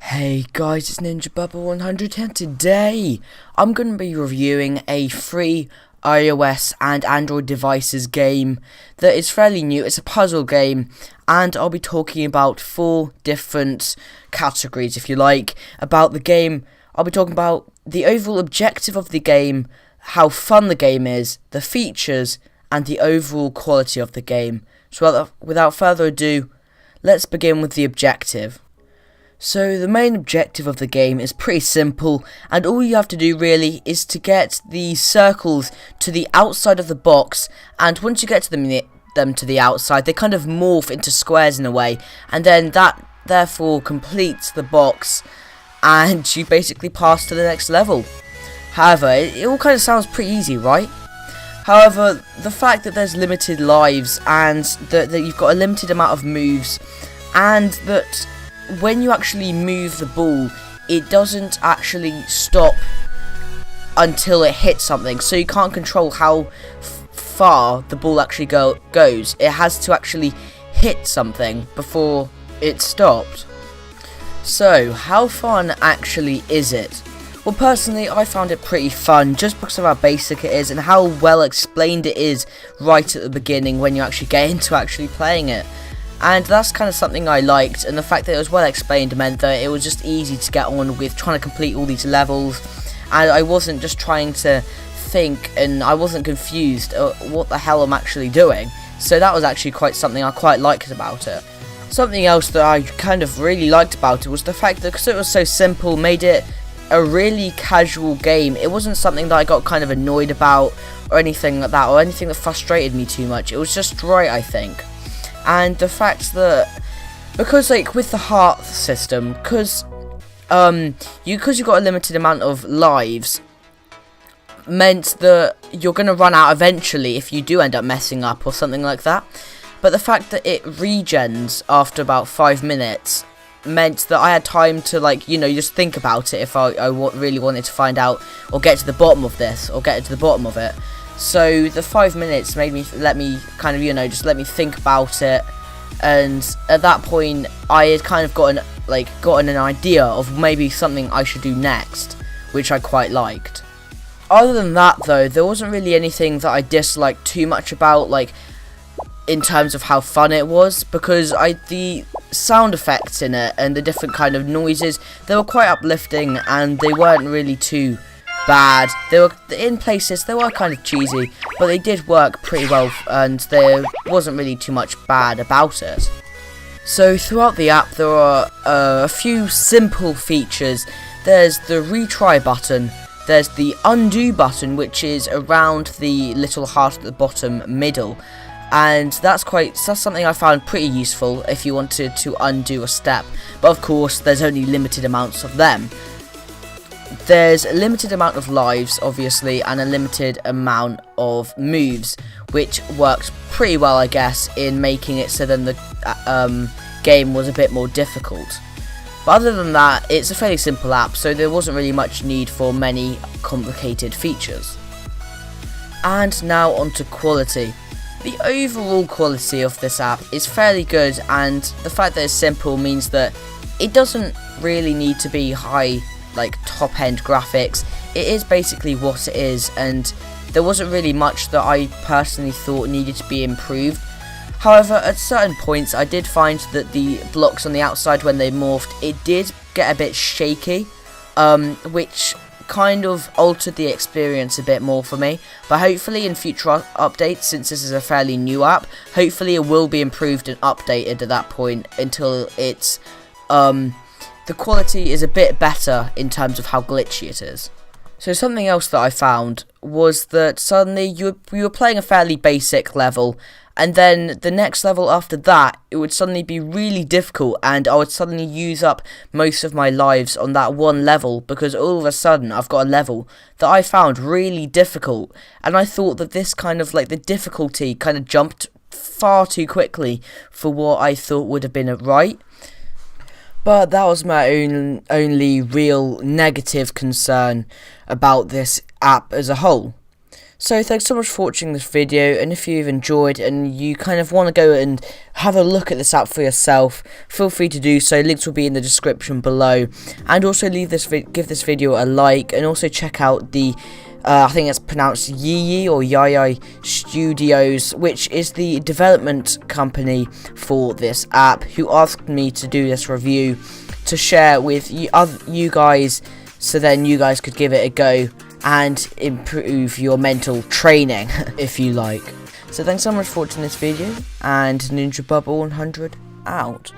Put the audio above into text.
Hey guys, it's Ninja Bubba 100 and today I'm going to be reviewing a free iOS and Android devices game that is fairly new. It's a puzzle game, and I'll be talking about 4 different categories, if you like, about the game. I'll be talking about the overall objective of the game, how fun the game is, the features, and the overall quality of the game. So without further ado, let's begin with the objective. So the main objective of the game is pretty simple, and all you have to do really is to get the circles to the outside of the box, and once you get to them to the outside, they kind of morph into squares in a way, and then that therefore completes the box, and you basically pass to the next level. However, it all kind of sounds pretty easy, right? However, the fact that there's limited lives, and that you've got a limited amount of moves, and that when you actually move the ball, it doesn't actually stop until it hits something, so you can't control how far the ball actually goes. It has to actually hit something before it stops. So, how fun actually is it? Well, personally, I found it pretty fun just because of how basic it is and how well explained it is right at the beginning when you actually get into actually playing it. And that's kind of something I liked, and the fact that it was well explained meant that it was just easy to get on with trying to complete all these levels, and I wasn't just trying to think, and I wasn't confused what the hell I'm actually doing. So that was actually quite something I quite liked about it. Something else that I kind of really liked about it was the fact that because it was so simple, made it a really casual game. It wasn't something that I got kind of annoyed about or anything like that, or anything that frustrated me too much. It was just right, I think. And the fact that, because like with the heart system, because you've got a limited amount of lives, meant that you're going to run out eventually if you do end up messing up or something like that. But the fact that it regens after about 5 minutes meant that I had time to, like, just think about it if I really wanted to find out or get to the bottom of this or get to the bottom of it. So the 5 minutes let me kind of, just let me think about it, and at that point I had kind of gotten an idea of maybe something I should do next, which I quite liked. Other than that though, there wasn't really anything that I disliked too much about, like, in terms of how fun it was, because the sound effects in it and the different kind of noises, they were quite uplifting, and they weren't really too bad. They were, in places, they were kind of cheesy, but they did work pretty well, and there wasn't really too much bad about it. So throughout the app, there are a few simple features. There's the retry button, there's the undo button, which is around the little heart at the bottom middle, and that's something I found pretty useful if you wanted to undo a step, but of course there's only limited amounts of them. There's a limited amount of lives, obviously, and a limited amount of moves, which works pretty well, I guess, in making it so then the game was a bit more difficult. But other than that, it's a fairly simple app, so there wasn't really much need for many complicated features. And now onto quality. The overall quality of this app is fairly good, and the fact that it's simple means that it doesn't really need to be high, like, top-end graphics. It is basically what it is, and there wasn't really much that I personally thought needed to be improved. However, at certain points I did find that the blocks on the outside, when they morphed, it did get a bit shaky, which kind of altered the experience a bit more for me. But hopefully in future updates, since this is a fairly new app, hopefully it will be improved and updated at that point until it's the quality is a bit better in terms of how glitchy it is. So something else that I found was that suddenly you were playing a fairly basic level, and then the next level after that, it would suddenly be really difficult, and I would suddenly use up most of my lives on that one level, because all of a sudden I've got a level that I found really difficult, and I thought that this kind of, like, the difficulty kind of jumped far too quickly for what I thought would have been right. But that was my only real negative concern about this app as a whole. So thanks so much for watching this video, and if you've enjoyed and you kind of want to go and have a look at this app for yourself, feel free to do so. Links will be in the description below, and also give this video a like, and also check out the I think it's pronounced Yiyi Studios, which is the development company for this app, who asked me to do this review to share with you guys, so then you guys could give it a go and improve your mental training, if you like. So thanks so much for watching this video, and Ninja Bubble 100 out.